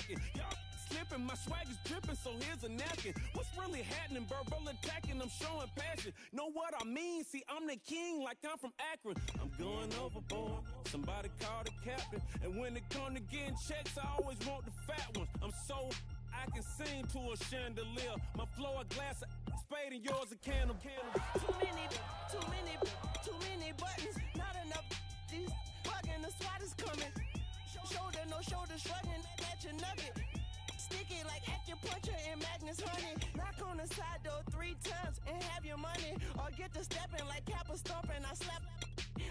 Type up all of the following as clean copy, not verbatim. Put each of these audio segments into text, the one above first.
lacking. Y'all slipping, my swag is dripping, so here's a napkin. What's really happening? Verbal attacking, I'm showing passion. Know what I mean? See, I'm the king like I'm from Akron. I'm going overboard. Somebody call the captain. And when it come to getting checks, I always want the fat ones. I'm so I can sing to a chandelier. My flow a glass of spade and yours a candle. Too many buttons. Not enough. These bugging, the SWAT is coming. Shoulder, no shoulder, shrugging at your nugget. Sticky like acupuncture and Magnus honey. Knock on the side door 3 times and have your money. Or get to stepping like Kappa stomping. I slap.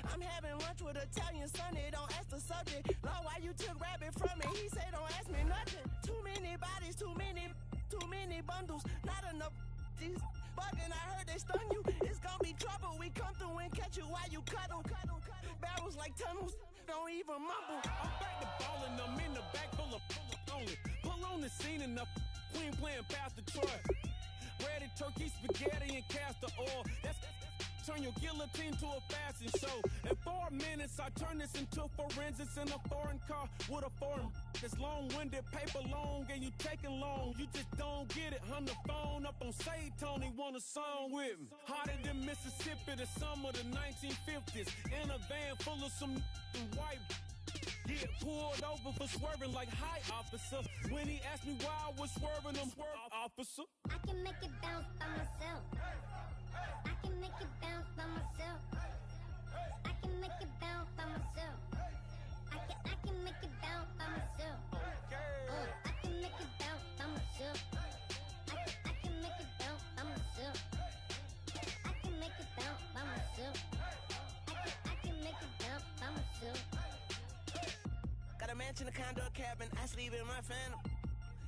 I'm having lunch with Italian Sonny. Don't ask the subject. Lord, why you took rabbit from me? He say don't ask me nothing. Too many bodies, too many bundles. Not enough. These bugging, I heard they stun you. It's gonna be trouble. We come through and catch you while you cuddle. Barrels like tunnels. Don't even mumble. I'm back to ballin'. I'm in the back full of only. Pull on the scene and the queen playing Pastor Troy. Ready turkey, spaghetti, and castor oil. That's turn your guillotine to a fashion show. In 4 minutes, I turn this into forensics in a foreign car with a foreign. It's long-winded, paper long, and you taking long. You just don't get it. Hung the phone up on Say Tony, want a song with me. Hotter than Mississippi, the summer of the 1950s. In a van full of some white. Get pulled over for swerving like hi, officer. When he asked me why I was swerving, I'm swerving, officer. I can make it bounce by myself. I can make it bounce by myself. I can make it bounce by myself. I can make it bounce by myself. I can make it bounce by myself. I can make it bounce by myself. I can make it bounce by myself. I can make it bounce by myself. Got a mansion, a condo, a cabin. I sleep in my phantom.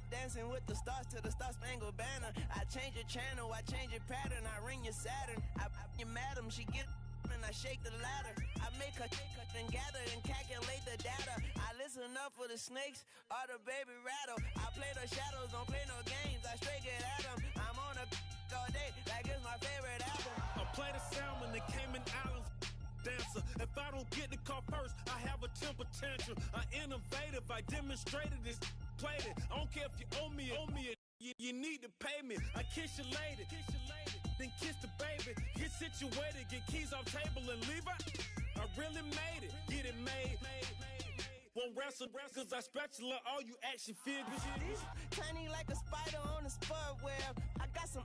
Dancing with the stars to the Star-Spangled Banner. I change your channel, I change your pattern. I ring your Saturn. I your madam, she get and I shake the ladder. I make her and gather and calculate the data. I listen up for the snakes or the baby rattle. I play the shadows, don't play no games. I straight get at them. I'm on a all day, like it's my favorite album. I play the salmon, the Cayman Islands dancer. If I don't get the car first, I have a temper tantrum. I innovative, I demonstrated this. Played it. I don't care if you owe me it. You need to pay me. I kiss your lady, then kiss the baby. Get situated, get keys off table and leave her. I really made it, get it made. Won't wrestle, cause I spatula all you action figures. Tiny like a spider on a spud web. I got some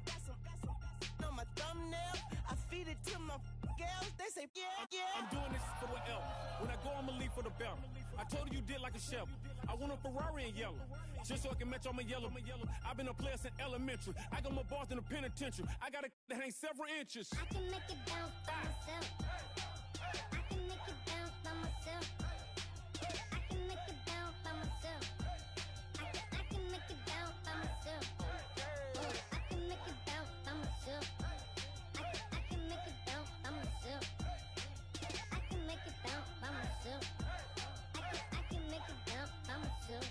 on my thumbnail. I feed it to my girls. They say, yeah. I'm doing this for the L. When I go, I'ma leave for the bell. I told you did like a chef. I want a Ferrari in yellow, just so I can match all my yellow. I've been a player since elementary. I got my bars in the penitentiary. I got to hang several inches. I can make it bounce by myself. I can make it bounce by myself. I can make it bounce by myself. I can make it bounce by myself. I can make it bounce by myself. I can make it bounce by myself. I can make it bounce by myself. I can make it bounce by myself.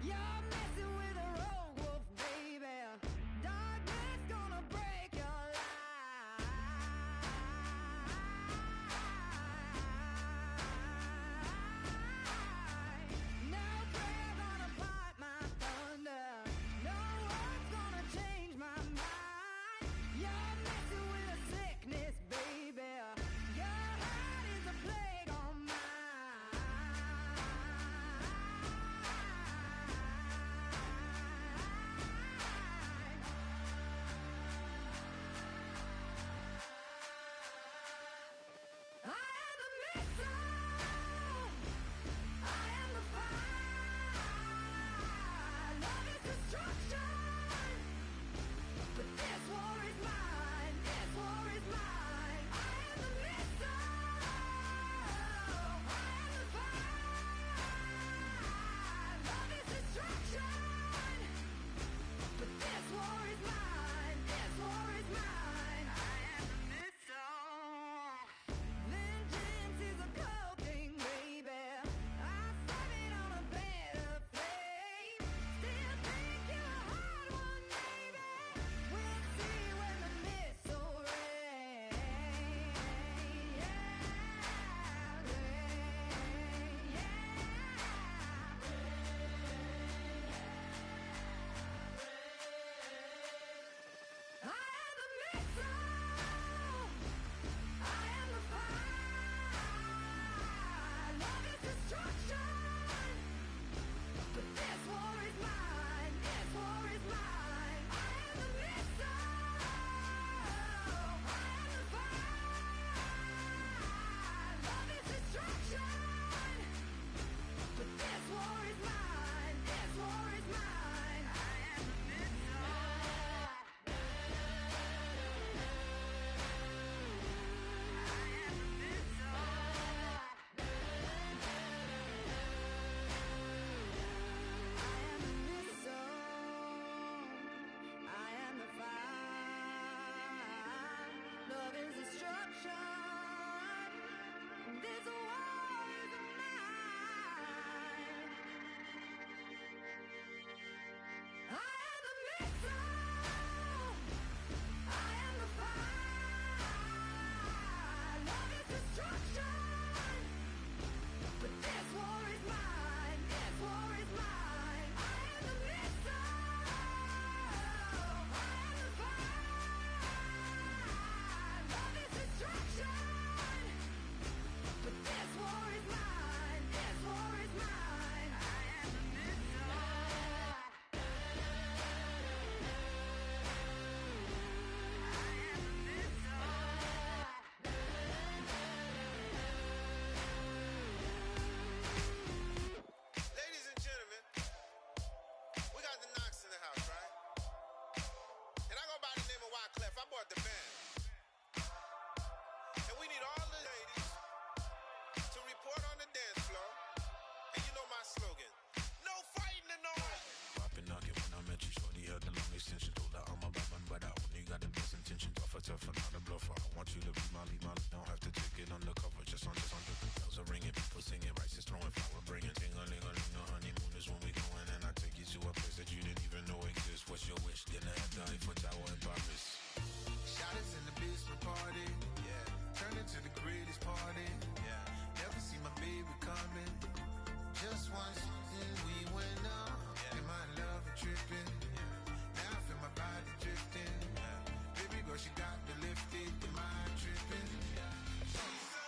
You're messing with a rogue wolf, baby. Darkness gonna break your life. No prayer gonna fight my thunder. No one's gonna change my mind. You're messing with a sickness, baby. Your heart is a plague on mine. I am the missile. I am the fire. Love is destruction. But this war is mine. This war is mine. I am the missile. I am the fire. Love is destruction. But this war is mine. This war is mine. I am the missile. Vengeance is a cold thing, baby. I serve it on a bed of flame. Still think you're a hard one, baby. We'll see when the missile rains. I am the missile. I am the fire. Love is destruction. But this war is mine. This war is mine. I am the missile. I am the fire. Love is destruction. But this war is mine. This war is mine. I am the missile. I am the fire. Love is destruction. This war is mine. I am the missile. I am the fire. Love is destruction. But this war is mine. This war is mine. I am the missile. I am the fire. Love is destruction. But this war is mine. This war is mine. I am the missile. I am the Ladies and gentlemen, we got the Knox in the house, right? And I go by the name of Wyclef. I bought the band. And we need all the ladies to report on the dance floor. And you know my slogan, no fighting tonight. Popping knocking when I met you, shorty had the long extension. Told her I'm a bad man, but I only got the best intention. Tougher, not a bluffer. I want you to be my lead, don't have to take it undercover. Just on the bells are ringing, people singing, rice is throwing, flower bringing. Ting-a-ling-a-ling, the honeymoon is when we going, and I take you to a place that you didn't even know exists. What's your wish? Dinner at the Eiffel Tower in Paris. Shot us in the basement party, yeah. Turn into the greatest party, yeah. Never see my baby coming. Just once, and we went up. Yeah. And my love tripping, yeah. Now I feel my body drifting, yeah. Baby girl, she got the lifted, the mind tripping, yeah. She's so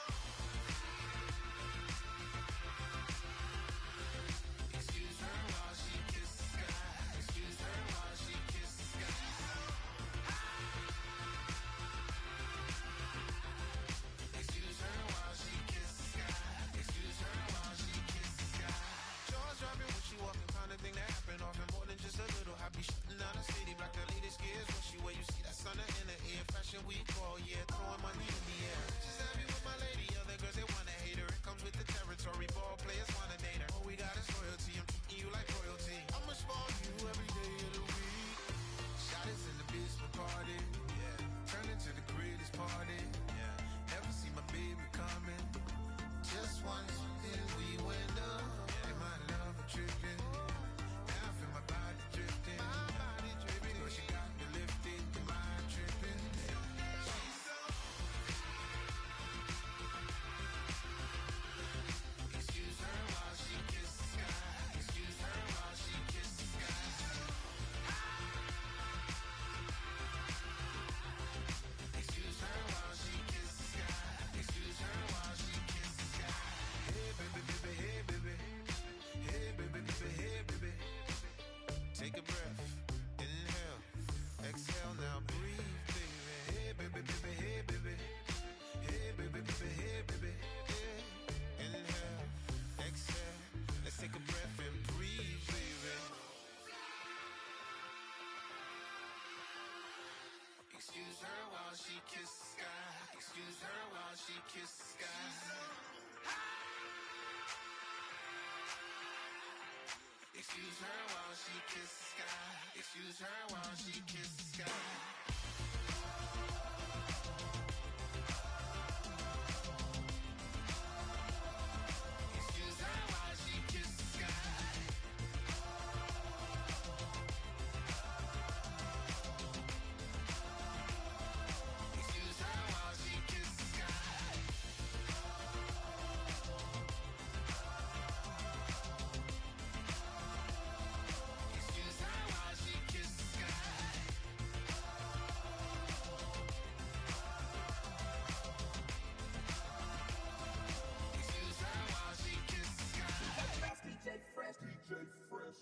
kiss the sky. Excuse her while she kiss the sky. Excuse her while she kiss the sky. Excuse her while she kiss the sky. Excuse her while she kiss the sky. Excuse her while she kiss the sky. Excuse her while she kiss the sky. Excuse her while she kiss the sky.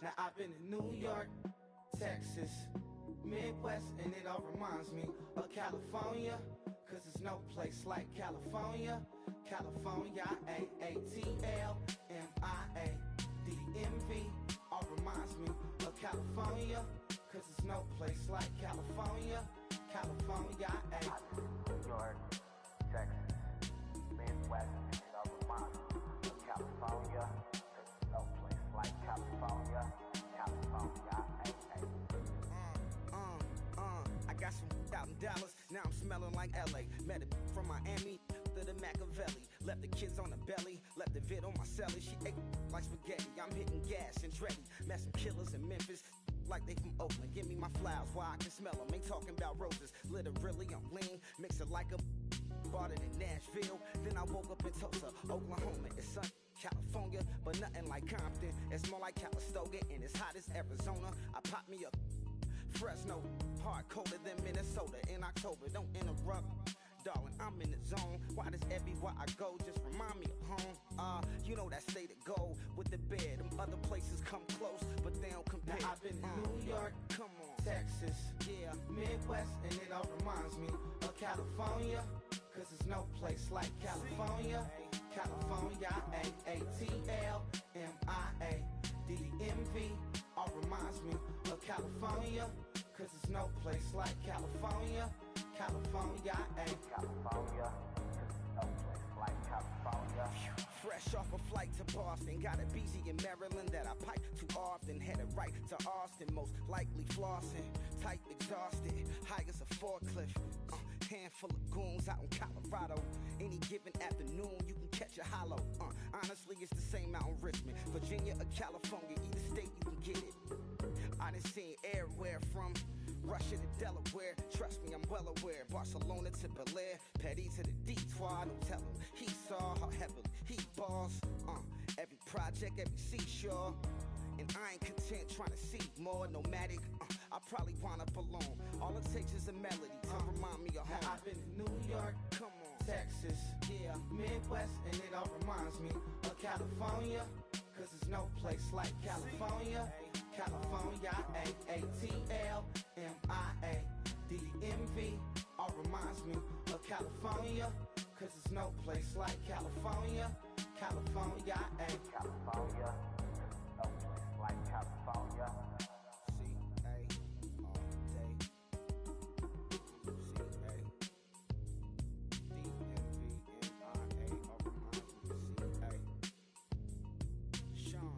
Now I've been in New York, Texas, Midwest, and it all reminds me of California, cause there's no place like California. California, A-A-T-L-M-I-A-D-M-V, all reminds me of California, cause there's no place like California. California, New York, Texas, Midwest, and it all reminds me of California. There's no place like California. California, I got some out in Dallas, now I'm smelling like LA. Met a from Miami to the Machiavelli. Left the kids on the belly, left the vid on my celly. She ate like spaghetti, I'm hitting gas and Dreddy. Met some killers in Memphis, like they from Oakland. Give me my flowers while I can smell them. Ain't talking about roses, literally I'm lean. Mix it like a bought it in Nashville. Then I woke up in Tulsa, Oklahoma. It's sun, California, but nothing like Compton. It's more like Calistoga and it's hot as Arizona. I pop me up Fresno, hard colder than Minnesota in October. Don't interrupt, darling, I'm in the zone. Why does everywhere I go just remind me of home? You know that state of gold with the bed. Them other places come close, but they don't compare. Now I've been in New York, come on, Texas, yeah, Midwest, and it all reminds me of California, cause there's no place like California. California, A-A-T-L-M-I-A-D-M-V, all reminds me of California, cause there's no place like California. California, California. There's no place like California. fresh off a flight to Boston. Got a BZ in Maryland that I pipe too often. Headed right to Austin, most likely flossing. Tight, exhausted, high as a forklift. Handful of goons out in Colorado. Any given afternoon, you can catch a hollow. Honestly, it's the same out in Richmond, Virginia or California. Either state, you can get it. I done seen everywhere from Russia to Delaware. Trust me, I'm well aware. Barcelona to Bel Air, Petty to the Detroit. Don't tell him he saw how heavily he balls. Every project, every seashore. And I ain't content trying to see more nomadic. I probably wind up alone. All it takes is a melody to remind me of home. Now I've been in New York, come on, Texas, yeah, Midwest, and it all reminds me of California, cause there's no place like California. California, A-A-T-L-M-I-A-D-M-V, all reminds me of California, cause there's no place like California. California, California. There's no place like California. C-A, all day. C-A-D-M-V-M-I-A, all reminds me of C-A. Sean.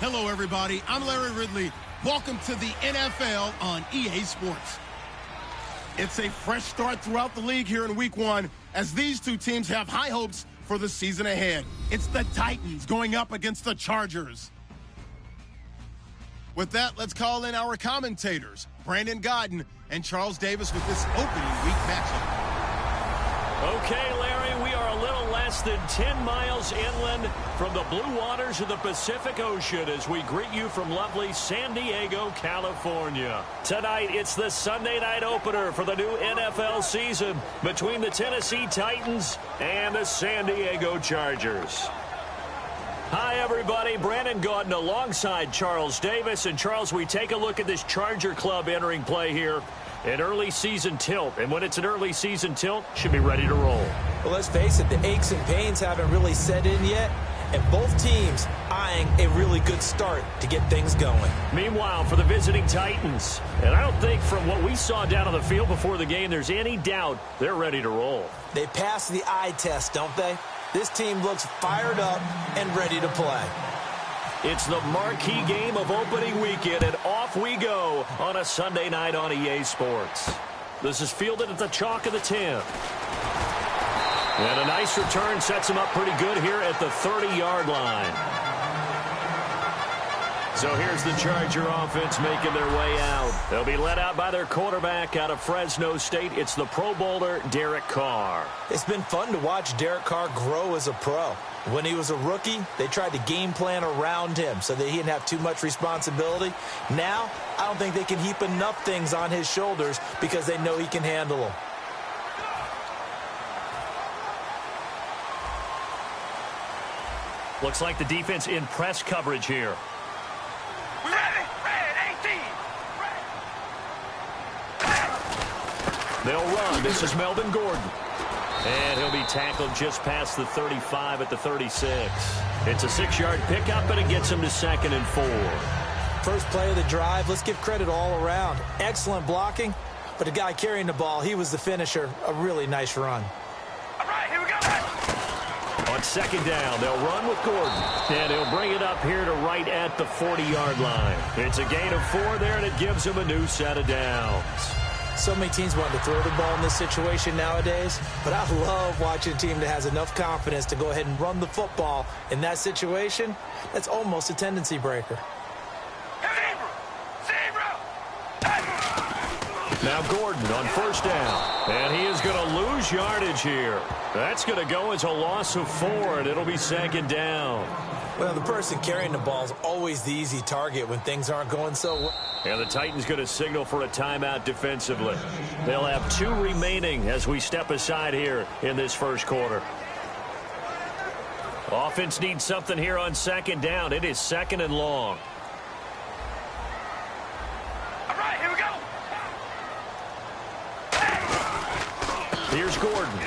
Hello, everybody. I'm Larry Ridley. Welcome to the NFL on EA Sports. It's a fresh start throughout the league here in Week 1 as these two teams have high hopes for the season ahead. It's the Titans going up against the Chargers. With that, let's call in our commentators, Brandon Godden and Charles Davis, with this opening week matchup. Okay, Larry, we are a little less than 10 miles inland from the blue waters of the Pacific Ocean as we greet you from lovely San Diego, California. Tonight, it's the Sunday night opener for the new NFL season between the Tennessee Titans and the San Diego Chargers. Hi, everybody. Brandon Godden alongside Charles Davis. And, Charles, we take a look at this Charger club entering play here. An early season tilt, and when it's an early season tilt, should be ready to roll. Well, let's face it, the aches and pains haven't really set in yet, and both teams eyeing a really good start to get things going. Meanwhile, for the visiting Titans, and I don't think from what we saw down on the field before the game, there's any doubt they're ready to roll. They passed the eye test, don't they? This team looks fired up and ready to play. It's the marquee game of opening weekend, and off we go on a Sunday night on EA Sports. This is fielded at the chalk of the 10. And a nice return sets him up pretty good here at the 30-yard line. So here's the Charger offense making their way out. They'll be led out by their quarterback out of Fresno State. It's the Pro Bowler, Derek Carr. It's been fun to watch Derek Carr grow as a pro. When he was a rookie, they tried to game plan around him so that he didn't have too much responsibility. Now, I don't think they can heap enough things on his shoulders because they know he can handle them. Looks like the defense in press coverage here. We're ready. Red 18. Red. They'll run. This is Melvin Gordon. And he'll be tackled just past the 35 at the 36. It's a 6-yard pickup, and it gets him to 2nd and 4. First play of the drive, let's give credit all around. Excellent blocking, but the guy carrying the ball, he was the finisher. A really nice run. All right, here we go. On 2nd down, they'll run with Gordon. And he'll bring it up here to right at the 40-yard line. It's a gain of 4 there, and it gives him a new set of downs. So many teams want to throw the ball in this situation nowadays, but I love watching a team that has enough confidence to go ahead and run the football in that situation. That's almost a tendency breaker. Now Gordon on 1st down, and he is going to lose yardage here. That's going to go as a loss of 4, and it'll be 2nd down. Well, the person carrying the ball is always the easy target when things aren't going so well. And the Titans going to signal for a timeout defensively. They'll have 2 remaining as we step aside here in this first quarter. Offense needs something here on 2nd down. It is 2nd and long. All right, here we go. Here's Gordon.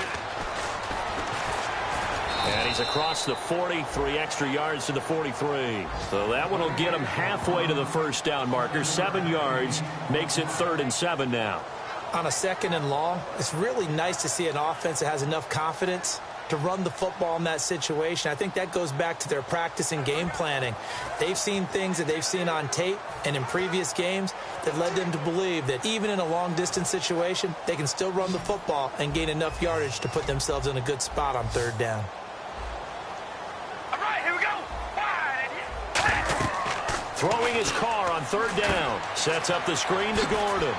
And he's across the 40, 3 extra yards to the 43. So that one will get him halfway to the first down marker. 7 yards makes it 3rd and 7 now. On a 2nd and long, it's really nice to see an offense that has enough confidence to run the football in that situation. I think that goes back to their practice and game planning. They've seen things that they've seen on tape and in previous games that led them to believe that even in a long-distance situation, they can still run the football and gain enough yardage to put themselves in a good spot on 3rd down. Throwing his car on 3rd down. Sets up the screen to Gordon.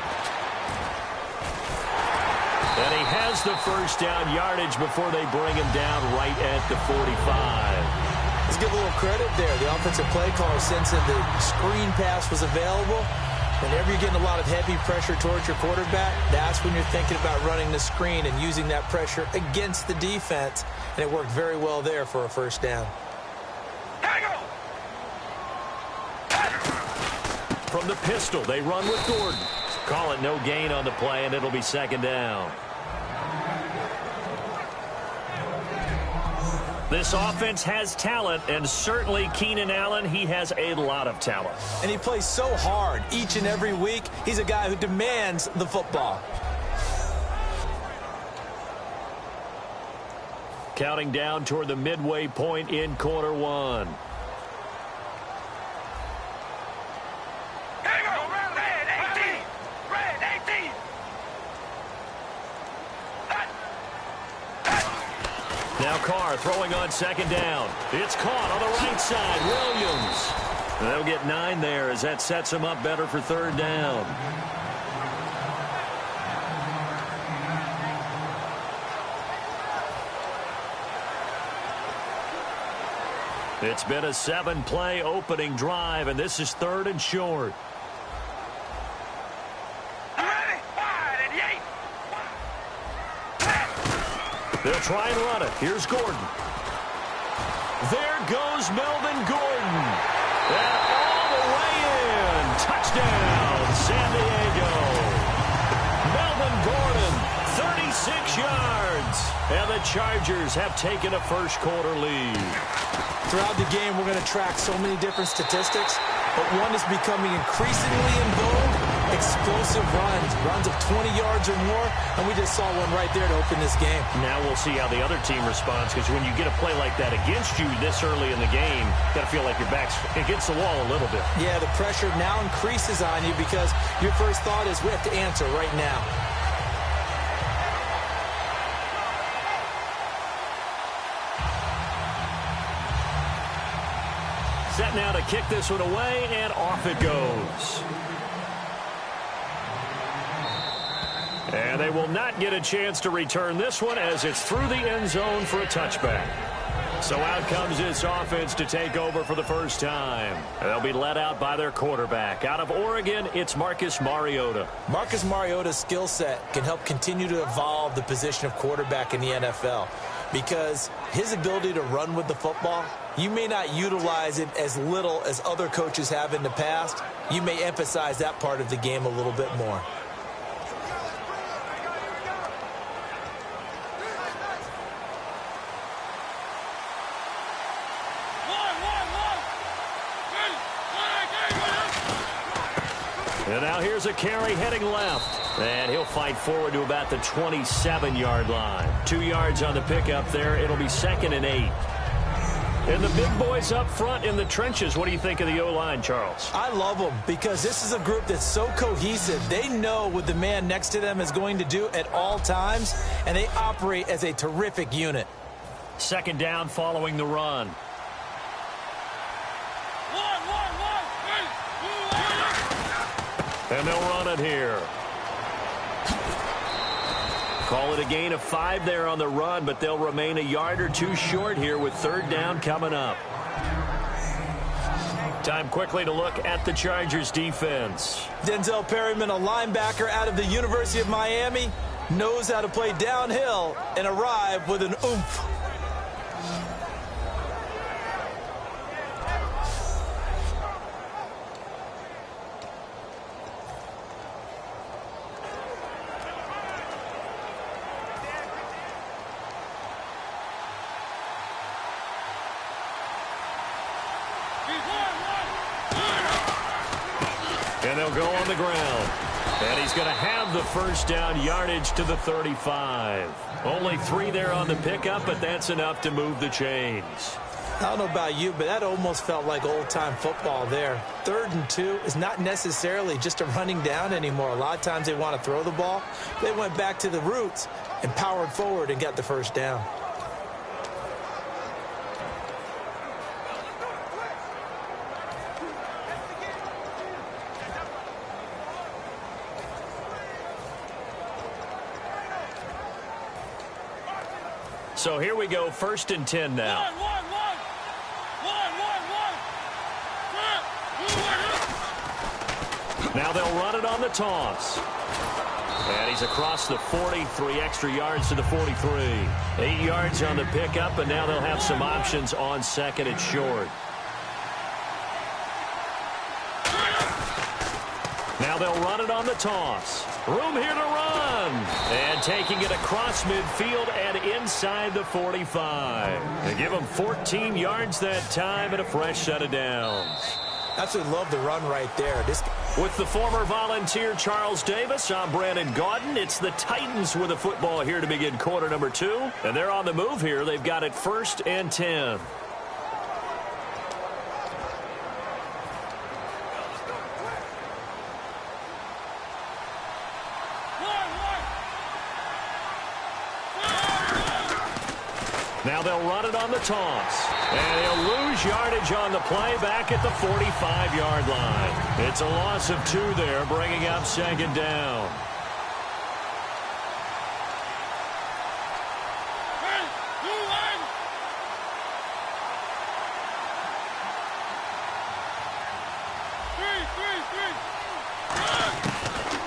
And he has the first down yardage before they bring him down right at the 45. Let's give a little credit there. The offensive play caller, since the screen pass was available, Whenever you're getting a lot of heavy pressure towards your quarterback, that's when you're thinking about running the screen and using that pressure against the defense. And it worked very well there for a first down. From the pistol, they run with Gordon. Call it no gain on the play, and it'll be second down. This offense has talent, and certainly Keenan Allen, he has a lot of talent. And he plays so hard each and every week. He's a guy who demands the football. Counting down toward the midway point in quarter one. Now Carr throwing on second down. It's caught on the right side. Williams. They'll get 9 there as that sets him up better for third down. It's been a 7-play opening drive, and this is 3rd and short. They'll try and run it. Here's Gordon. There goes Melvin Gordon. And all the way in. Touchdown, San Diego. Melvin Gordon, 36 yards. And the Chargers have taken a first-quarter lead. Throughout the game, we're going to track so many different statistics, but one is becoming increasingly in vogue: explosive runs of 20 yards or more, and we just saw one right there to open this game. Now we'll see how the other team responds, because when you get a play like that against you this early in the game, you got to feel like your back's against the wall a little bit. Yeah, the pressure now increases on you because your first thought is we have to answer right now. Set now to kick this one away, and off it goes. And they will not get a chance to return this one as it's through the end zone for a touchback. So out comes this offense to take over for the first time. They'll be led out by their quarterback. Out of Oregon, it's Marcus Mariota. Marcus Mariota's skill set can help continue to evolve the position of quarterback in the NFL, because his ability to run with the football, you may not utilize it as little as other coaches have in the past. You may emphasize that part of the game a little bit more. And now here's a carry heading left. And he'll fight forward to about the 27-yard line. 2 yards on the pickup there. It'll be 2nd and 8. And the big boys up front in the trenches. What do you think of the O-line, Charles? I love them because this is a group that's so cohesive. They know what the man next to them is going to do at all times, and they operate as a terrific unit. 2nd down following the run. And they'll run it here. Call it a gain of 5 there on the run, but they'll remain a yard or 2 short here with 3rd down coming up. Time quickly to look at the Chargers defense. Denzel Perryman, a linebacker out of the University of Miami, knows how to play downhill and arrive with an oomph. And they'll go on the ground. And he's going to have the first down, yardage to the 35. Only 3 there on the pickup, but that's enough to move the chains. I don't know about you, but that almost felt like old-time football there. 3rd and 2 is not necessarily just a running down anymore. A lot of times they want to throw the ball. They went back to the roots and powered forward and got the first down. So here we go, 1st and 10 now. Now they'll run it on the toss. And he's across the 40, 3 extra yards to the 43. 8 yards on the pickup, and now they'll have some options on second and short. Now they'll run it on the toss. Room here to run. And taking it across midfield and inside the 45. They give him 14 yards that time and a fresh set of downs. Absolutely love the run right there. With the former Volunteer Charles Davis, I'm Brandon Gaudin. It's the Titans with the football here to begin quarter number 2. And they're on the move here. They've got it 1st and 10. Now they'll run it on the toss. And he'll lose yardage on the play back at the 45-yard line. It's a loss of 2 there, bringing up 2nd down.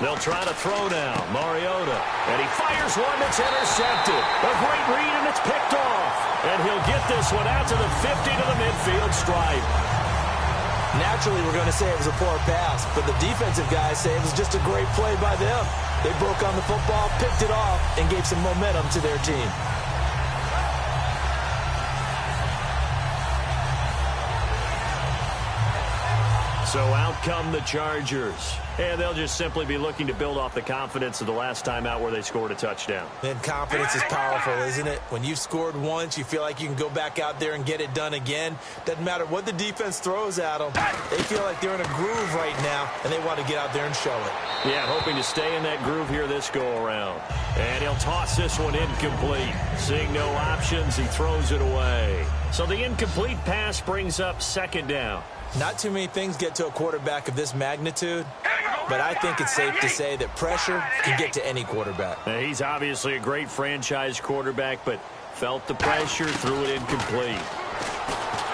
They'll try to throw now. Mariota. And he fires one that's intercepted. A great read, and it's picked off. And he'll get this one out to the 50 to the midfield stripe. Naturally, we're going to say it was a poor pass, but the defensive guys say it was just a great play by them. They broke on the football, picked it off, and gave some momentum to their team. So out come the Chargers. And they'll just simply be looking to build off the confidence of the last time out where they scored a touchdown. And confidence is powerful, isn't it? When you've scored once, you feel like you can go back out there and get it done again. Doesn't matter what the defense throws at them. They feel like they're in a groove right now, and they want to get out there and show it. Yeah, hoping to stay in that groove here this go-around. And he'll toss this one incomplete. Seeing no options, he throws it away. So the incomplete pass brings up 2nd down. Not too many things get to a quarterback of this magnitude, but I think it's safe to say that pressure can get to any quarterback. Now, he's obviously a great franchise quarterback, but felt the pressure, threw it incomplete.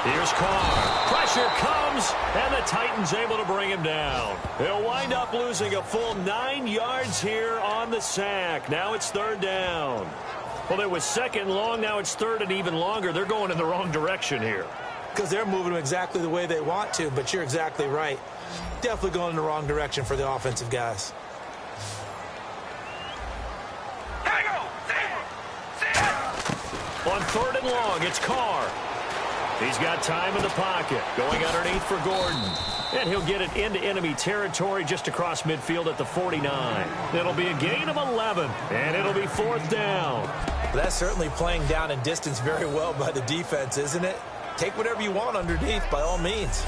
Here's Carr. Pressure comes, and the Titans able to bring him down. He'll wind up losing a full 9 yards here on the sack. Now it's 3rd down. Well, it was 2nd long. Now it's 3rd and even longer. They're going in the wrong direction here. Because they're moving them exactly the way they want to, but you're exactly right. Definitely going in the wrong direction for the offensive guys. On 3rd and long, it's Carr. He's got time in the pocket. Going underneath for Gordon. And he'll get it into enemy territory just across midfield at the 49. It'll be a gain of 11, and it'll be 4th down. That's certainly playing down in distance very well by the defense, isn't it? Take whatever you want underneath, by all means.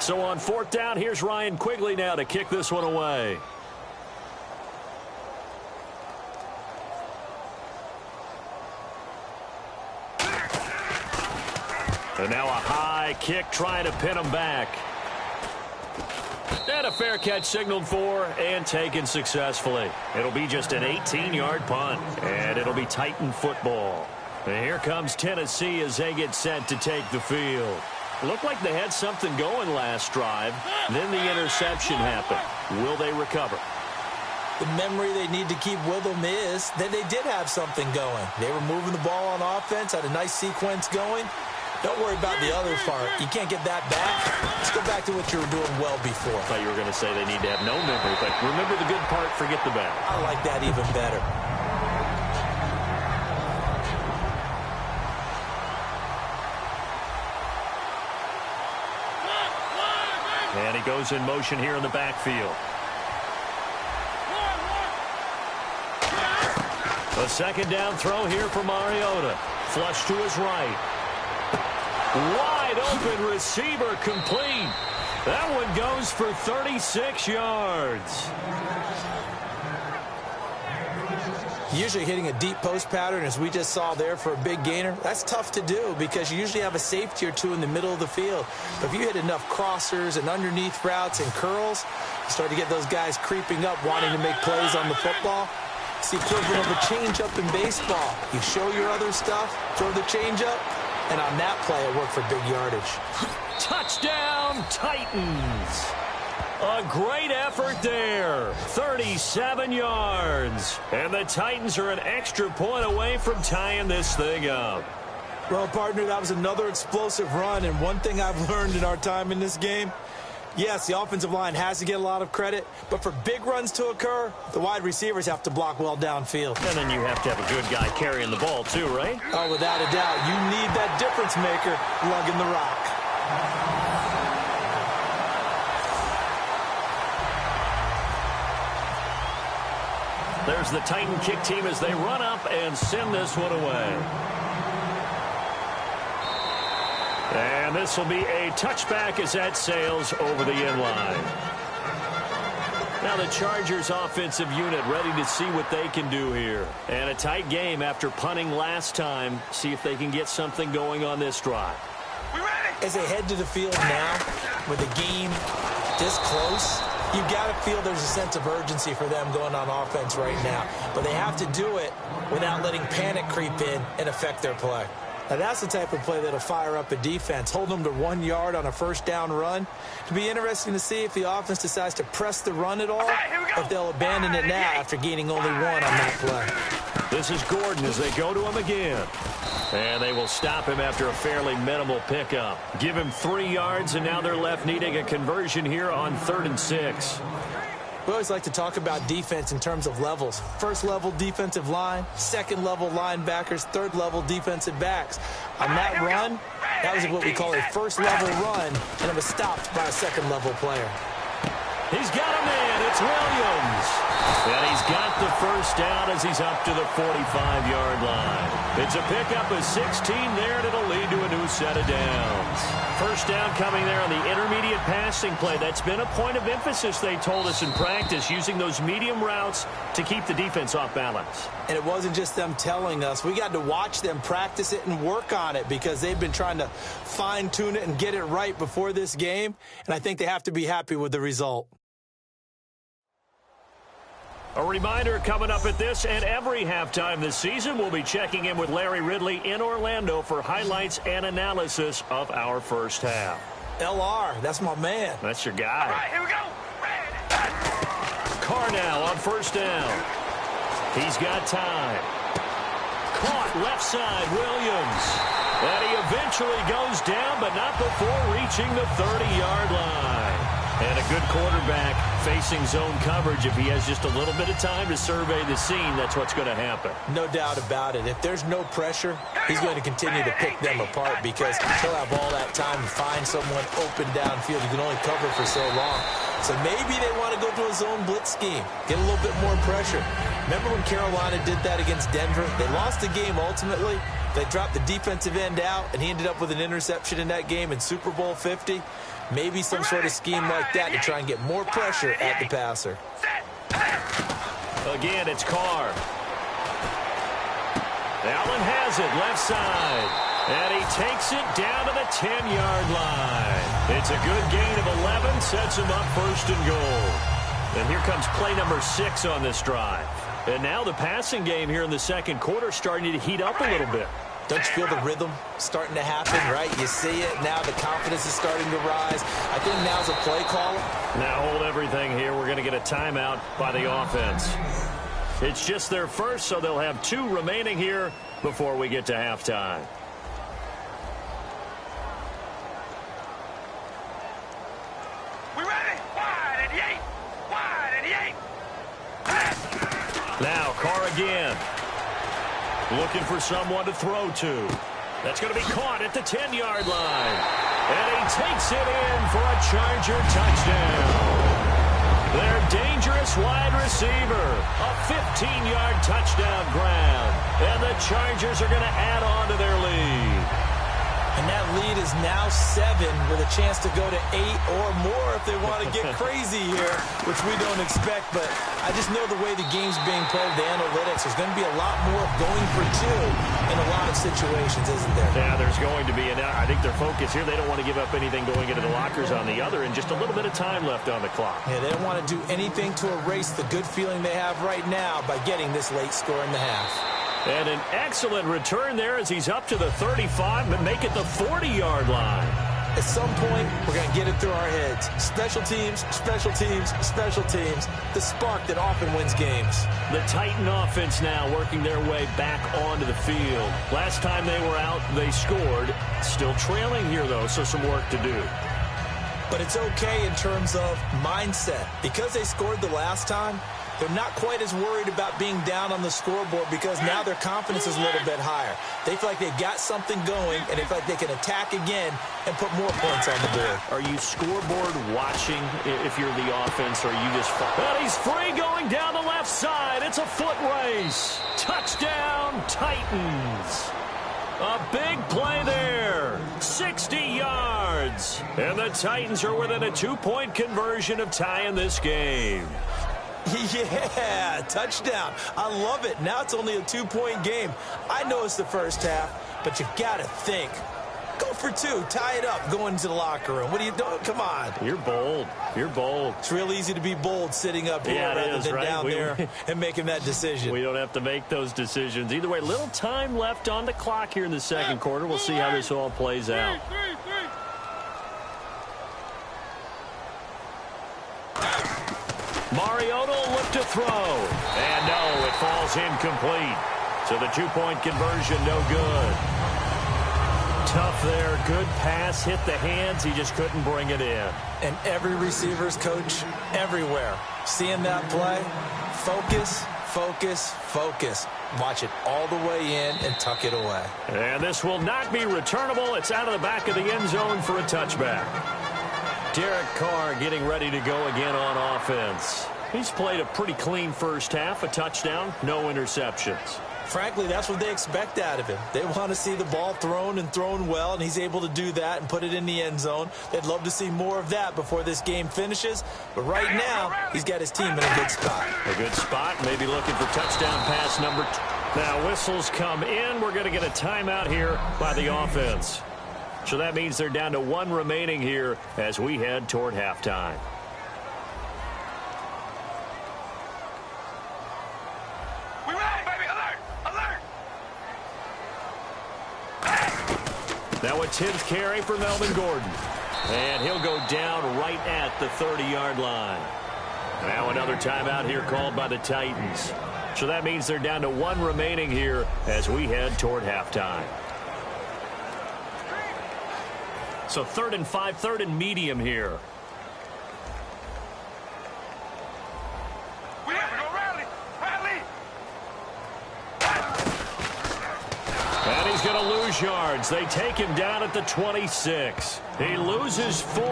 So on 4th down, here's Ryan Quigley now to kick this one away. And now a high kick trying to pin him back. And a fair catch signaled for and taken successfully. It'll be just an 18-yard punt, and it'll be Titan football. And here comes Tennessee as they get set to take the field. Looked like they had something going last drive. Then the interception happened. Will they recover? The memory they need to keep with them is that they did have something going. They were moving the ball on offense, had a nice sequence going. Don't worry about the other part. You can't get that back. Let's go back to what you were doing well before. I thought you were going to say they need to have no memory, but remember the good part, forget the bad. I like that even better. And he goes in motion here in the backfield. A 2nd down throw here for Mariota. Flush to his right. Wide open receiver complete. That one goes for 36 yards. Usually hitting a deep post pattern, as we just saw there, for a big gainer, that's tough to do because you usually have a safety or two in the middle of the field. But if you hit enough crossers and underneath routes and curls, you start to get those guys creeping up, wanting to make plays on the football. It's the equivalent of a changeup in baseball. You show your other stuff, throw the changeup, And on that play, it worked for big yardage. Touchdown, Titans. A great effort there. 37 yards. And the Titans are an extra point away from tying this thing up. Well, partner, that was another explosive run. And one thing I've learned in our time in this game, yes, the offensive line has to get a lot of credit, but for big runs to occur, the wide receivers have to block well downfield. And then you have to have a good guy carrying the ball too, right? Oh, without a doubt. You need that difference maker lugging the rock. There's the Titan kick team as they run up and send this one away. And this will be a touchback as that sails over the end line. Now the Chargers offensive unit ready to see what they can do here. And a tight game after punting last time. See if they can get something going on this drive. We ready? As they head to the field now, with the game this close, you've got to feel there's a sense of urgency for them going on offense right now. But they have to do it without letting panic creep in and affect their play. Now, that's the type of play that'll fire up a defense, hold them to 1 yard on a first down run. It'll be interesting to see if the offense decides to press the run at all, or if they'll abandon it now after gaining only 1 on that play. This is Gordon as they go to him again. And they will stop him after a fairly minimal pickup. Give him 3 yards, and now they're left needing a conversion here on 3rd and 6. We always like to talk about defense in terms of levels. First level defensive line, second level linebackers, third level defensive backs. On that run, that was what we call a first level run, and it was stopped by a second level player. He's got a man. It's Williams. And he's got the first down as he's up to the 45-yard line. It's a pickup of 16 there, and it'll lead to a new set of downs. First down coming there on the intermediate passing play. That's been a point of emphasis, they told us in practice, using those medium routes to keep the defense off balance. And it wasn't just them telling us. We got to watch them practice it and work on it because they've been trying to fine-tune it and get it right before this game, and I think they have to be happy with the result. A reminder coming up at this and every halftime this season, we'll be checking in with Larry Ridley in Orlando for highlights and analysis of our first half. LR, that's my man. That's your guy. All right, here we go. Carr now on first down. He's got time. Caught left side, Williams. And he eventually goes down, but not before reaching the 30-yard line. And a good quarterback facing zone coverage. If he has just a little bit of time to survey the scene, that's what's going to happen. No doubt about it. If there's no pressure, he's going to continue to pick them apart because he'll have all that time to find someone open downfield. You can only cover for so long. So maybe they want to go to a zone blitz scheme, get a little bit more pressure. Remember when Carolina did that against Denver? They lost the game ultimately. They dropped the defensive end out, and he ended up with an interception in that game in Super Bowl 50. Maybe some sort of scheme like that to try and get more pressure at the passer. Again, it's Carr. Allen has it, left side. And he takes it down to the 10-yard line. It's a good gain of 11, sets him up first and goal. And here comes play number 6 on this drive. And now the passing game here in the second quarter starting to heat up a little bit. Don't you feel the rhythm starting to happen, right? You see it. Now the confidence is starting to rise. I think now's a play caller. Now hold everything here. We're going to get a timeout by the offense. It's just their first, so they'll have 2 remaining here before we get to halftime. We ready? Wide and yank. Wide and yank. Now Carr again. Looking for someone to throw to. That's going to be caught at the 10-yard line. And he takes it in for a Charger touchdown. Their dangerous wide receiver. A 15-yard touchdown grab. And the Chargers are going to add on to their lead. And that lead is now 7 with a chance to go to 8 or more if they want to get crazy here, which we don't expect. But I just know the way the game's being played, the analytics, there's going to be a lot more going for 2 in a lot of situations, isn't there? Yeah, there's going to be. And I think their focus here, they don't want to give up anything going into the lockers on the other, and just a little bit of time left on the clock. Yeah, they don't want to do anything to erase the good feeling they have right now by getting this late score in the half. And an excellent return there as he's up to the 35, but make it the 40-yard line. At some point, we're going to get it through our heads. Special teams, special teams, special teams. The spark that often wins games. The Titan offense now working their way back onto the field. Last time they were out, they scored. Still trailing here, though, so some work to do. But it's okay in terms of mindset. Because they scored the last time, they're not quite as worried about being down on the scoreboard because now their confidence is a little bit higher. They feel like they've got something going, and they feel like they can attack again and put more points on the board. Are you scoreboard watching if you're the offense, or are you just... And he's free going down the left side. It's a foot race. Touchdown, Titans. A big play there. 60 yards. And the Titans are within a 2-point conversion of tying this game. Yeah, touchdown. I love it. Now it's only a 2-point game. I know it's the first half, but you've got to think. Go for 2. Tie it up. Go into the locker room. What are you doing? Come on. You're bold. You're bold. It's real easy to be bold sitting up here rather than down there and making that decision. We don't have to make those decisions. Either way, little time left on the clock here in the second quarter. We'll see how this all plays out. Mariota will look to throw. And no, it falls incomplete. So the 2-point conversion, no good. Tough there. Good pass. Hit the hands. He just couldn't bring it in. And every receiver's coach everywhere. Seeing that play, focus, focus, focus. Watch it all the way in and tuck it away. And this will not be returnable. It's out of the back of the end zone for a touchback. Derek Carr getting ready to go again on offense. He's played a pretty clean first half, a touchdown, no interceptions. Frankly, that's what they expect out of him. They want to see the ball thrown and thrown well, and he's able to do that and put it in the end zone. They'd love to see more of that before this game finishes. But right now, he's got his team in a good spot. A good spot, maybe looking for touchdown pass number 2. Now whistles come in. We're going to get a timeout here by the offense. So that means they're down to 1 remaining here as we head toward halftime. We ready, baby. Alert! Alert! Now a 10th carry for Melvin Gordon. And he'll go down right at the 30-yard line. Now another timeout here called by the Titans. So that means they're down to 1 remaining here as we head toward halftime. So 3rd and 5, 3rd and medium here. We have to go rally! Rally! And he's going to lose yards. They take him down at the 26. He loses 4,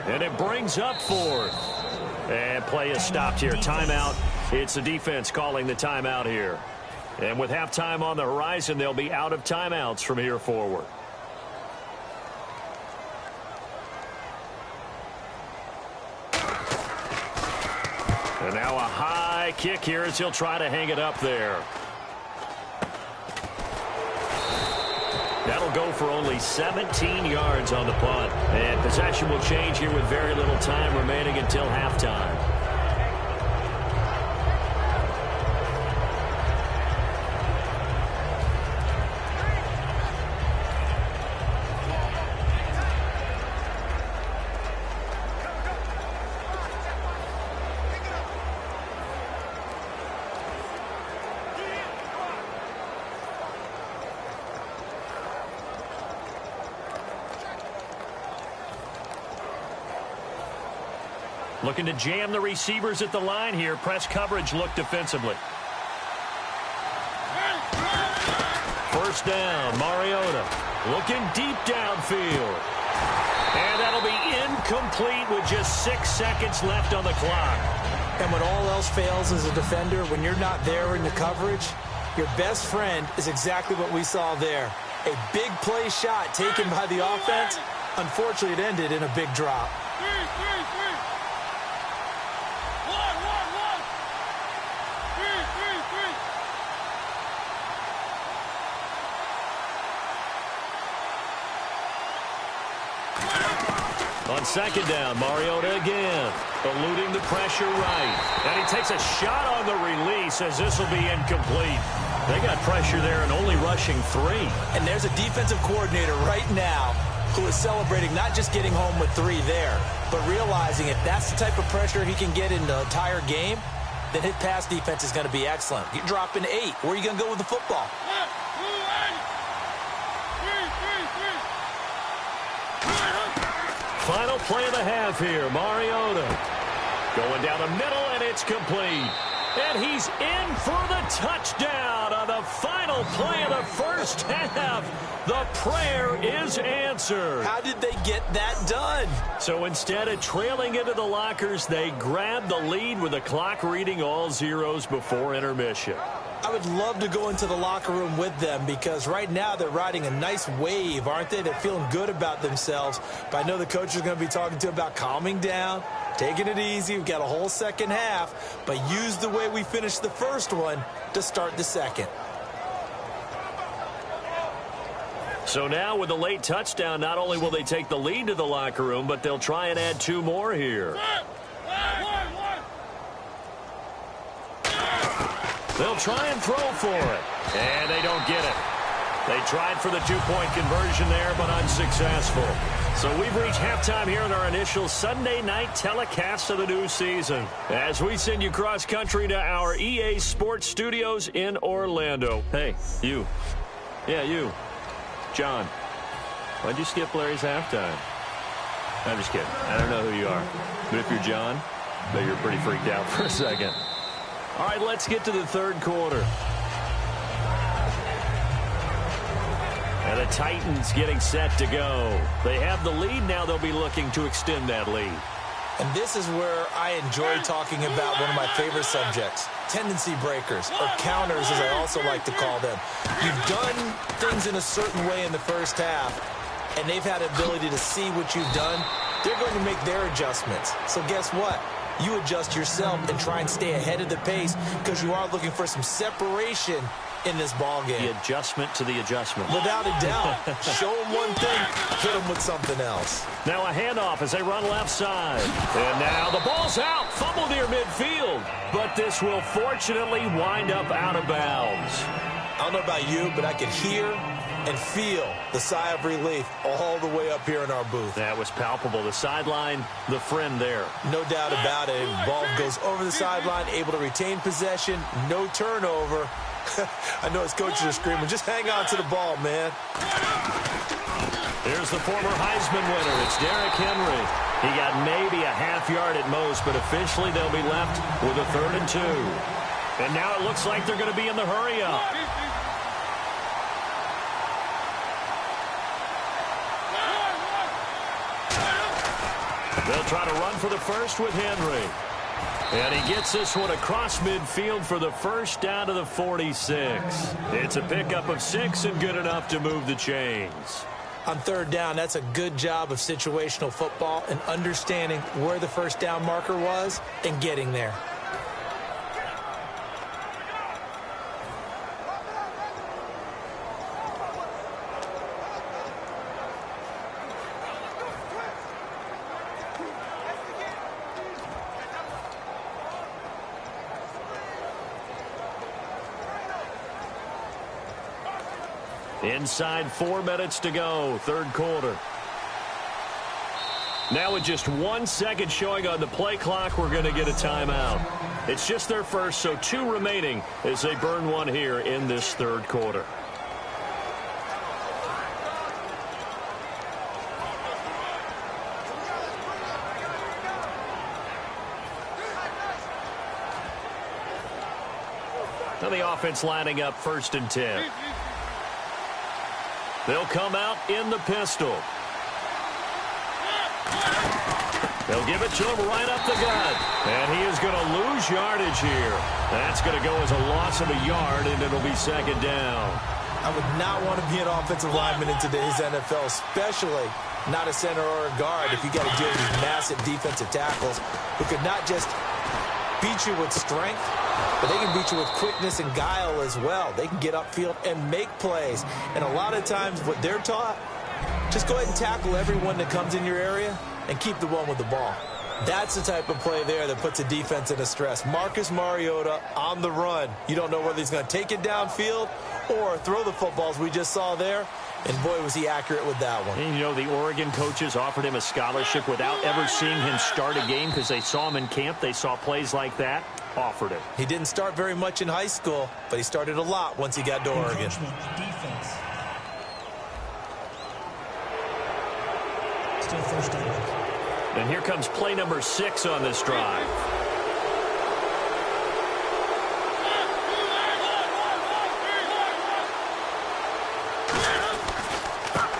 and it brings up 4th. And play is stopped here. Timeout. It's the defense calling the timeout here. And with halftime on the horizon, they'll be out of timeouts from here forward. And now a high kick here as he'll try to hang it up there. That'll go for only 17 yards on the punt. And possession will change here with very little time remaining until halftime. Looking to jam the receivers at the line here. Press coverage look defensively. First down, Mariota looking deep downfield. And that'll be incomplete with just 6 seconds left on the clock. And when all else fails as a defender, when you're not there in the coverage, your best friend is exactly what we saw there. A big play shot taken by the offense. Unfortunately, it ended in a big drop. On second down, Mariota again, eluding the pressure right. And he takes a shot on the release as this will be incomplete. They got pressure there and only rushing 3. And there's a defensive coordinator right now who is celebrating not just getting home with 3 there, but realizing if that's the type of pressure he can get in the entire game, then his pass defense is going to be excellent. You're dropping 8. Where are you going to go with the football? Final play of the half here. Mariota going down the middle, and it's complete. And he's in for the touchdown on the final play of the first half. The prayer is answered. How did they get that done? So instead of trailing into the lockers, they grabbed the lead with the clock reading all zeros before intermission. I would love to go into the locker room with them because right now they're riding a nice wave, aren't they? They're feeling good about themselves. But I know the coach is going to be talking to them about calming down, taking it easy. We've got a whole second half, but use the way we finished the first one to start the second. So now with the late touchdown, not only will they take the lead to the locker room, but they'll try and add 2 more here. They'll try and throw for it, and they don't get it. They tried for the 2-point conversion there, but unsuccessful. So we've reached halftime here in our initial Sunday night telecast of the new season as we send you cross-country to our EA Sports Studios in Orlando. Hey, you. Yeah, you. John, why'd you skip Larry's halftime? I'm just kidding. I don't know who you are. But if you're John, I bet you're pretty freaked out for a second. All right, let's get to the third quarter. And the Titans getting set to go. They have the lead now. They'll be looking to extend that lead. And this is where I enjoy talking about one of my favorite subjects, tendency breakers, or counters as I also like to call them. You've done things in a certain way in the first half, and they've had the ability to see what you've done. They're going to make their adjustments. So guess what? You adjust yourself and try and stay ahead of the pace because you are looking for some separation in this ball game. The adjustment to the adjustment. Without a doubt. Show them one thing, hit them with something else. Now a handoff as they run left side. And now the ball's out. Fumble near midfield. But this will fortunately wind up out of bounds. I don't know about you, but I could hear and feel the sigh of relief all the way up here in our booth. That was palpable. The sideline, the friend there. No doubt about it. Ball goes over the sideline, able to retain possession, no turnover. I know his coaches are screaming, just hang on to the ball, man. Here's the former Heisman winner. It's Derrick Henry. He got maybe a half yard at most, but officially they'll be left with a 3rd and 2. And now it looks like they're going to be in the hurry-up. They'll try to run for the first with Henry. And he gets this one across midfield for the first down to the 46. It's a pickup of 6 and good enough to move the chains. On 3rd down, that's a good job of situational football and understanding where the first down marker was and getting there. Inside 4 minutes to go, 3rd quarter. Now with just 1 second showing on the play clock, we're going to get a timeout. It's just their first, so 2 remaining as they burn one here in this 3rd quarter. Now the offense lining up 1st and 10. They'll come out in the pistol. They'll give it to him right up the gut. And he is going to lose yardage here. That's going to go as a loss of a yard, and it'll be 2nd down. I would not want to be an offensive lineman in today's NFL, especially not a center or a guard if you got to deal with these massive defensive tackles who could not just beat you with strength, but they can beat you with quickness and guile as well. They can get upfield and make plays. And a lot of times what they're taught, just go ahead and tackle everyone that comes in your area, and keep the one with the ball. That's the type of play there that puts a defense in a stress. Marcus Mariota on the run. You don't know whether he's going to take it downfield or throw the footballs we just saw there. And, boy, was he accurate with that one. And, you know, the Oregon coaches offered him a scholarship without ever seeing him start a game because they saw him in camp. They saw plays like that. Offered it. He didn't start very much in high school, but he started a lot once he got to Oregon. Defense. Still first down. And here comes play number 6 on this drive.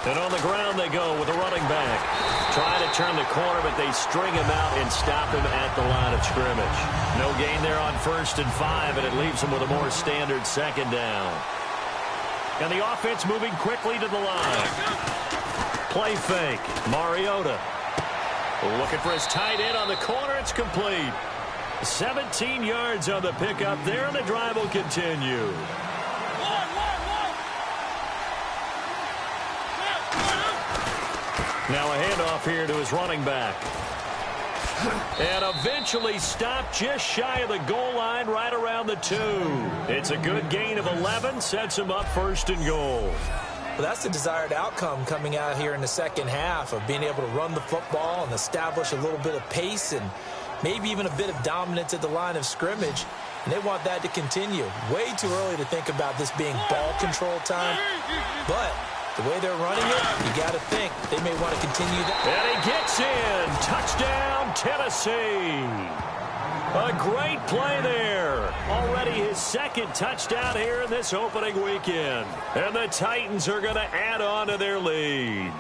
And on the ground they go with a running back. Trying to turn the corner, but they string him out and stop him at the line of scrimmage. No gain there on 1st and 5, and it leaves him with a more standard 2nd down. And the offense moving quickly to the line. Play fake. Mariota looking for his tight end on the corner. It's complete. 17 yards on the pickup there, and the drive will continue. Now a handoff here to his running back. And eventually stopped just shy of the goal line right around the 2. It's a good gain of 11. Sets him up 1st and goal. Well, that's the desired outcome coming out here in the second half of being able to run the football and establish a little bit of pace and maybe even a bit of dominance at the line of scrimmage. And they want that to continue. Way too early to think about this being ball control time. But the way they're running it, you got to think they may want to continue that. And he gets in. Touchdown, Tennessee. A great play there. Already his 2nd touchdown here in this opening weekend. And the Titans are going to add on to their lead.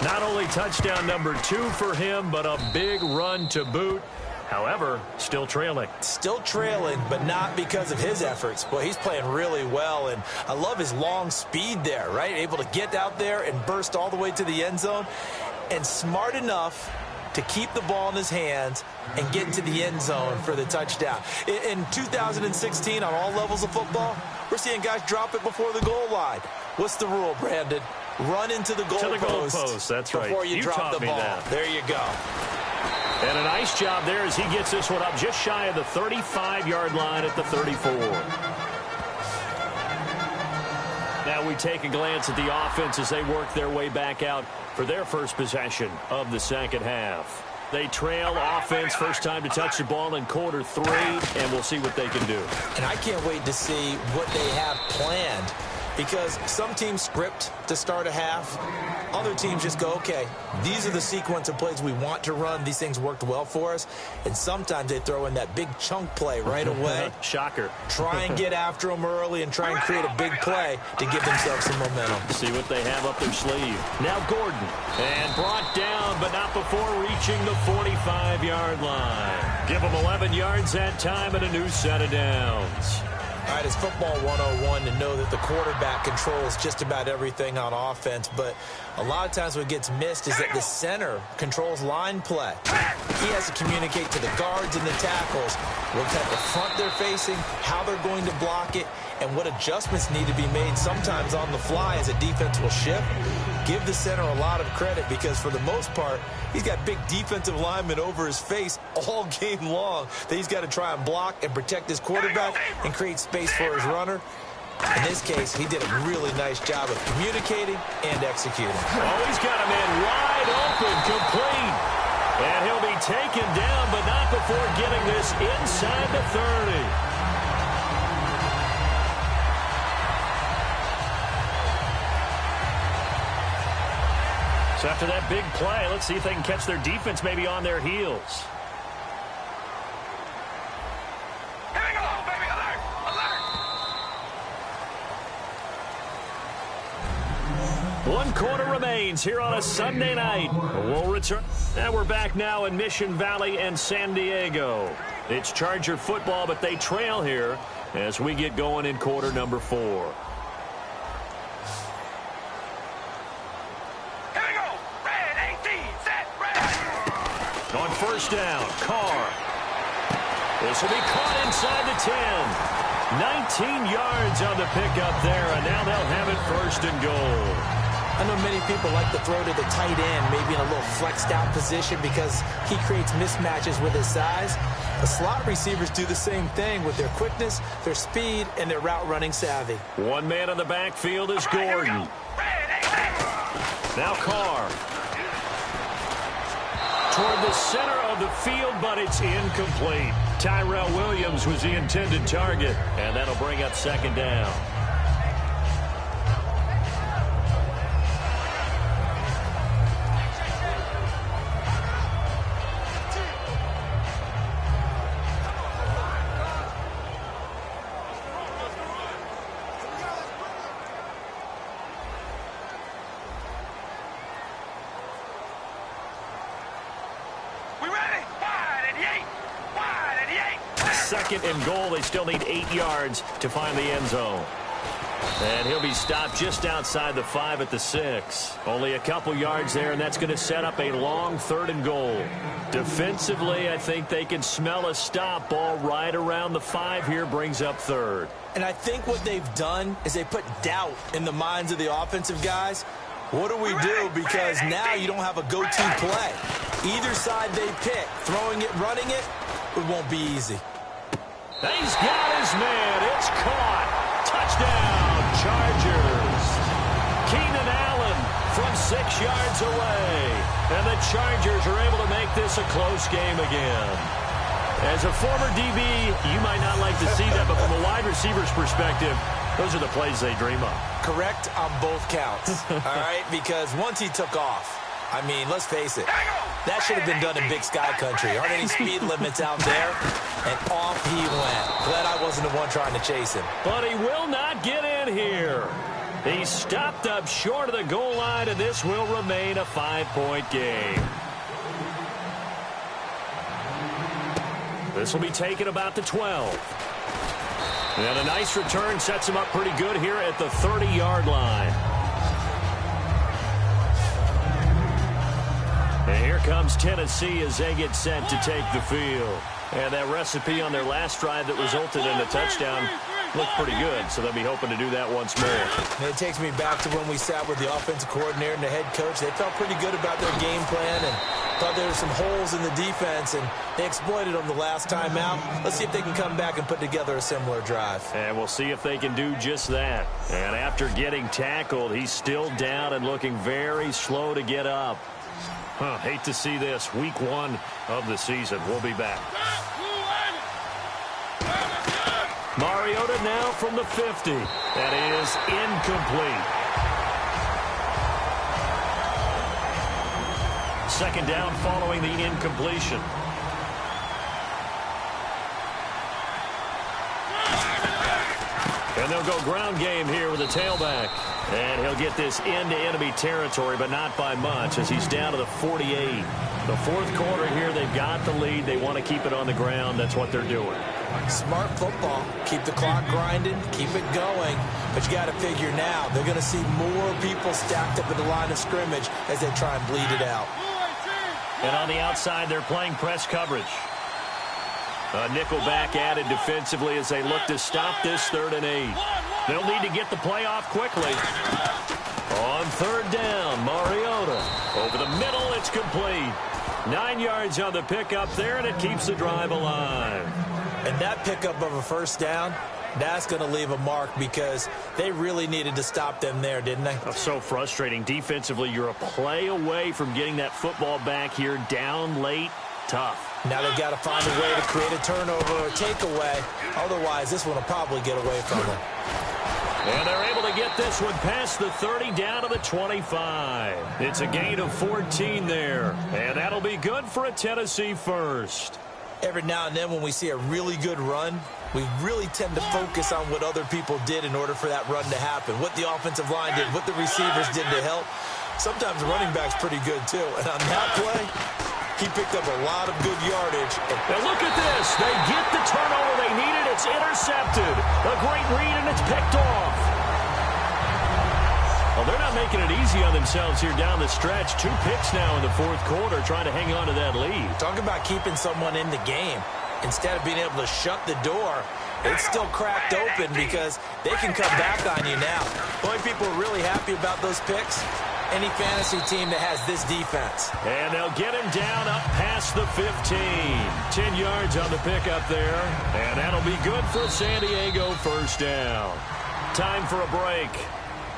Not only touchdown number 2 for him, but a big run to boot. However, still trailing. Still trailing, but not because of his efforts. Boy, he's playing really well, and I love his long speed there, right? Able to get out there and burst all the way to the end zone, and smart enough to keep the ball in his hands and get into the end zone for the touchdown. In 2016, on all levels of football, we're seeing guys drop it before the goal line. What's the rule, Brandon? Run into the goalpost. That's right. Before you drop the ball. That. There you go. And a nice job there as he gets this one up just shy of the 35-yard line at the 34. Now we take a glance at the offense as they work their way back out for their first possession of the second half. They trail offense, first time to touch the ball in quarter 3, and we'll see what they can do. And I can't wait to see what they have planned, because some teams script to start a half. Other teams just go, okay, these are the sequence of plays we want to run. These things worked well for us. And sometimes they throw in that big chunk play right away. Shocker. Try and get after them early and try and create a big play to give themselves some momentum. See what they have up their sleeve. Now Gordon. And brought down, but not before reaching the 45-yard line. Give them 11 yards that time and a new set of downs. All right, it's football 101 to know that the quarterback controls just about everything on offense, but a lot of times what gets missed is that the center controls line play. He has to communicate to the guards and the tackles what type of front they're facing, how they're going to block it, and what adjustments need to be made sometimes on the fly as a defense will shift. Give the center a lot of credit because for the most part, he's got big defensive linemen over his face all game long that he's got to try and block and protect his quarterback and create space for his runner. In this case, he did a really nice job of communicating and executing. Oh, he's got a man wide open, complete. And he'll be taken down, but not before getting this inside the 30. So after that big play, let's see if they can catch their defense maybe on their heels. Here we go, baby. Alert! Alert! 1 quarter remains here on a Sunday night. We'll return. And we're back now in Mission Valley and San Diego. It's Charger football, but they trail here as we get going in quarter number 4. On first down, Carr. This will be caught inside the 10. 19 yards on the pickup there, and now they'll have it 1st and goal. I know many people like to throw to the tight end, maybe in a little flexed out position because he creates mismatches with his size. The slot receivers do the same thing with their quickness, their speed, and their route running savvy. One man in the backfield is Gordon. Now Carr. Toward the center of the field, but it's incomplete. Tyrell Williams was the intended target, and that'll bring up second down. Second and goal. They still need 8 yards to find the end zone. And he'll be stopped just outside the 5 at the 6. Only a couple yards there, and that's going to set up a long 3rd and goal. Defensively, I think they can smell a stop. Ball right around the 5 here brings up 3rd. And I think what they've done is they put doubt in the minds of the offensive guys. What do we do? Because now you don't have a go-to play. Either side they pick, throwing it, running it, it won't be easy. He's got his man. It's caught. Touchdown, Chargers. Keenan Allen from 6 yards away. And the Chargers are able to make this a close game again. As a former DB, you might not like to see that, but from a wide receiver's perspective, those are the plays they dream of. Correct on both counts, all right? Because once he took off, I mean, let's face it, that should have been done in Big Sky Country. Aren't any speed limits out there? And off he went. Glad I wasn't the one trying to chase him. But he will not get in here. He stopped up short of the goal line, and this will remain a 5-point game. This will be taken about the 12. And a nice return sets him up pretty good here at the 30-yard line. And here comes Tennessee as they get set to take the field. And that recipe on their last drive that resulted in a touchdown looked pretty good, so they'll be hoping to do that once more. And it takes me back to when we sat with the offensive coordinator and the head coach. They felt pretty good about their game plan and thought there were some holes in the defense, and they exploited them the last time out. Let's see if they can come back and put together a similar drive. And we'll see if they can do just that. And after getting tackled, he's still down and looking very slow to get up. Hate to see this. Week 1 of the season. We'll be back. Mariota now from the 50. That is incomplete. Second down following the incompletion. And they'll go ground game here with a tailback. And he'll get this into enemy territory, but not by much as he's down to the 48. The 4th quarter here, they've got the lead. They want to keep it on the ground. That's what they're doing. Smart football. Keep the clock grinding. Keep it going. But you got to figure now, they're going to see more people stacked up at the line of scrimmage as they try and bleed it out. And on the outside, they're playing press coverage. A nickel back added defensively as they look to stop this 3rd and 8. They'll need to get the play off quickly. On 3rd down, Mariota. Over the middle, it's complete. 9 yards on the pickup there, and it keeps the drive alive. And that pickup of a 1st down, that's going to leave a mark because they really needed to stop them there, didn't they? Oh, so frustrating. Defensively, you're a play away from getting that football back here down late. Tough. Now they've got to find a way to create a turnover or a takeaway. Otherwise, this one will probably get away from them. And they're able to get this one past the 30 down to the 25. It's a gain of 14 there. And that'll be good for a Tennessee first. Every now and then when we see a really good run, we really tend to focus on what other people did in order for that run to happen. What the offensive line did, what the receivers did to help. Sometimes the running back's pretty good too. And on that play, he picked up a lot of good yardage. Now look at this. They get the turnover they needed. It's intercepted. A great read, and it's picked off. Well, they're not making it easy on themselves here down the stretch. 2 picks now in the 4th quarter, trying to hang on to that lead. Talk about keeping someone in the game. Instead of being able to shut the door, it's still cracked open because they can come back on you now. The only people are really happy about those picks, any fantasy team that has this defense. And they'll get him down up past the 15. 10 yards on the pickup there. And that'll be good for San Diego, first down. Time for a break.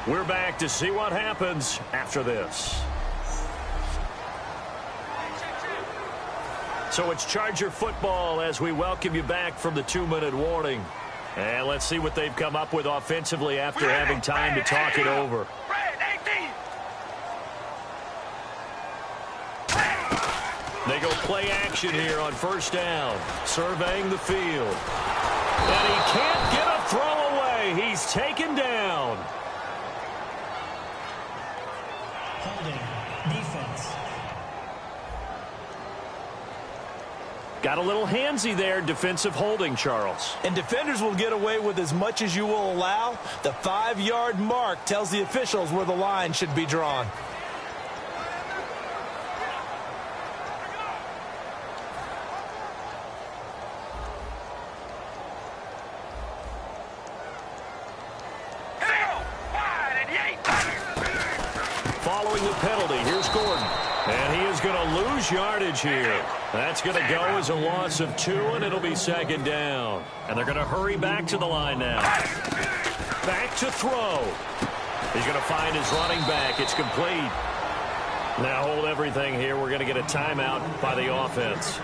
We're back to see what happens after this. So it's Charger football as we welcome you back from the 2-minute warning. And let's see what they've come up with offensively after having time to talk it over. They go play action here on first down, surveying the field. And he can't get a throw away. He's taken down. Holding, defense. Got a little handsy there, defensive holding, Charles. And defenders will get away with as much as you will allow. The 5-yard mark tells the officials where the line should be drawn. Following the penalty, here's Gordon. And he is going to lose yardage here. That's going to go as a loss of 2, and it'll be second down. And they're going to hurry back to the line now. Back to throw. He's going to find his running back. It's complete. Now hold everything here. We're going to get a timeout by the offense.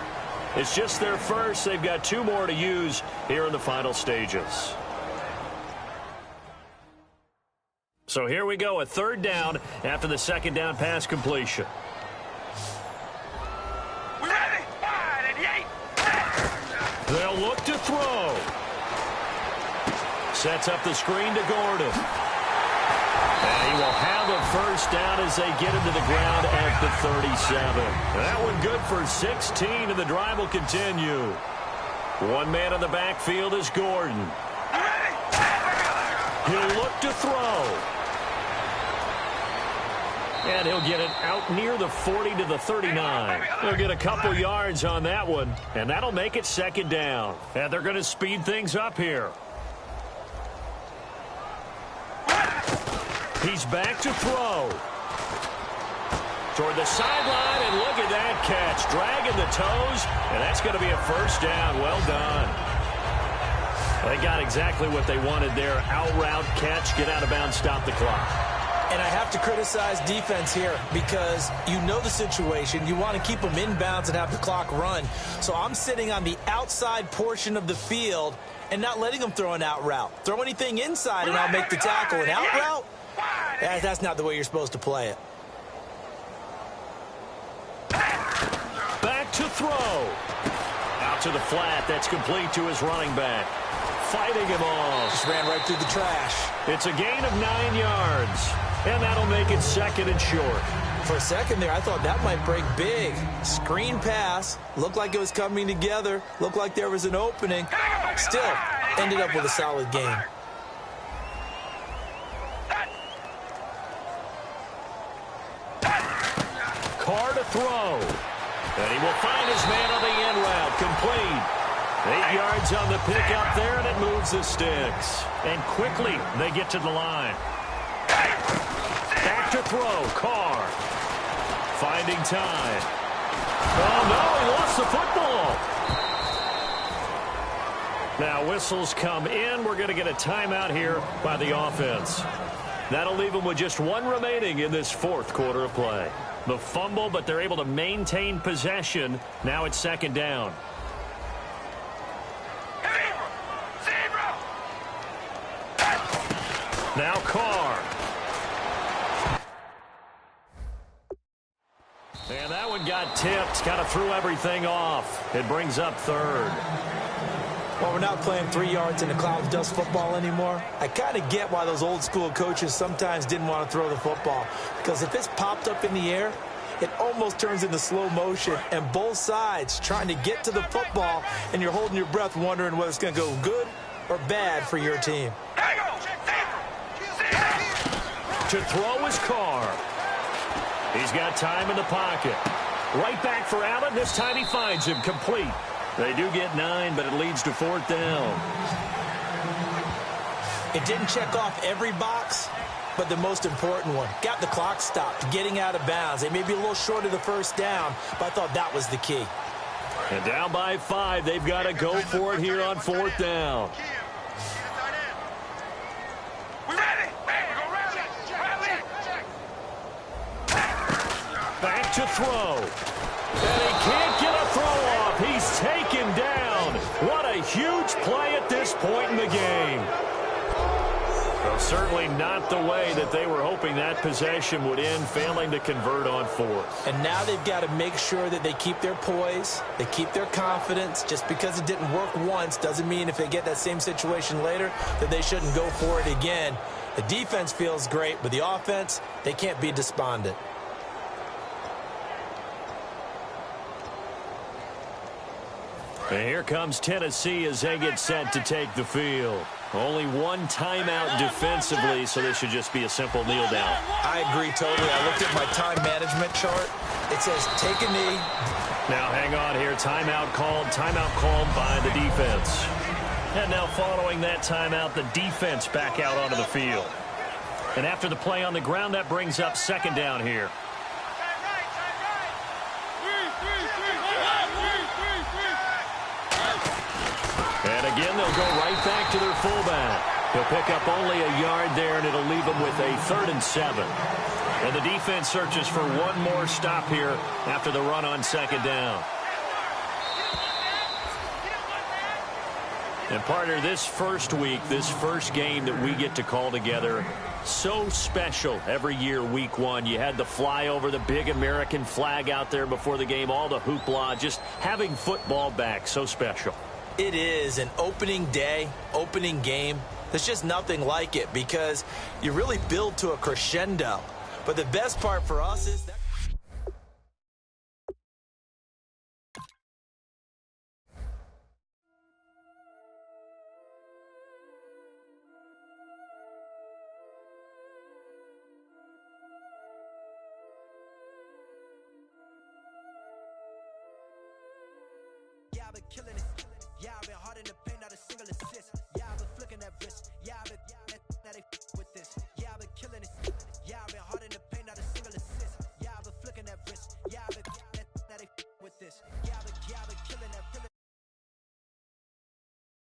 It's just their first. They've got 2 more to use here in the final stages. So here we go, a third down after the second down pass completion. We're ready. Wide at the 8. They'll look to throw. Sets up the screen to Gordon. And he will have a first down as they get him to the ground at the 37. That one good for 16, and the drive will continue. One man in the backfield is Gordon. He'll look to throw. And he'll get it out near the 40 to the 39. He'll get a couple yards on that one, and that'll make it second down. And they're going to speed things up here. He's back to throw. Toward the sideline, and look at that catch. Dragging the toes, and that's going to be a first down. Well done. They got exactly what they wanted there. Out route, catch, get out of bounds, stop the clock. And I have to criticize defense here because you know the situation. You want to keep them in bounds and have the clock run. So I'm sitting on the outside portion of the field and not letting them throw an out route. Throw anything inside and I'll make the tackle. An out route? That's not the way you're supposed to play it. Back to throw. Out to the flat. That's complete to his running back. Fighting him off. Just ran right through the trash. It's a gain of 9 yards. And that'll make it second and short. For a second there, I thought that might break big. Screen pass. Looked like it was coming together. Looked like there was an opening. Still, ended up with a solid game. Carr to throw. And he will find his man on the end route. Complete. 8 yards on the pickup there, and it moves the sticks. And quickly, they get to the line. Back to throw. Carr. Finding time. Oh, no, he lost the football. Now, whistles come in. We're going to get a timeout here by the offense. That'll leave them with just 1 remaining in this 4th quarter of play. The fumble, but they're able to maintain possession. Now it's second down. Now Carr. And that one got tipped. Kind of threw everything off. It brings up 3rd. Well, we're not playing 3 yards in a cloud of dust football anymore. I kind of get why those old school coaches sometimes didn't want to throw the football. Because if it's popped up in the air, it almost turns into slow motion. And both sides trying to get to the football, and you're holding your breath wondering whether it's going to go good or bad for your team. To throw is Carr. He's got time in the pocket. Right back for Allen. This time he finds him complete. They do get 9, but it leads to 4th down. It didn't check off every box, but the most important one. Got the clock stopped, getting out of bounds. They may be a little short of the first down, but I thought that was the key. And down by 5, they've got to go for it here on 4th down. We ready? Back to throw. And he can't get a throw off. He's taken down. What a huge play at this point in the game. Well, certainly not the way that they were hoping that possession would end, failing to convert on 4th. And now they've got to make sure that they keep their poise, they keep their confidence. Just because it didn't work once doesn't mean if they get that same situation later that they shouldn't go for it again. The defense feels great, but the offense, they can't be despondent. And here comes Tennessee as they get set to take the field. Only one timeout defensively, so this should just be a simple kneel down. I agree totally. I looked at my time management chart. It says take a knee. Now hang on here. Timeout called by the defense. And now following that timeout, the defense back out onto the field. And after the play on the ground, that brings up 2nd down here. And again, they'll go right back to their fullback. He'll pick up only a yard there, and it'll leave them with a 3rd and 7. And the defense searches for one more stop here after the run on 2nd down. And partner, this first week, this first game that we get to call together, so special every year, week 1. You had the flyover, the big American flag out there before the game, all the hoopla, just having football back, so special. It is an opening day, opening game. There's just nothing like it because you really build to a crescendo. But the best part for us is that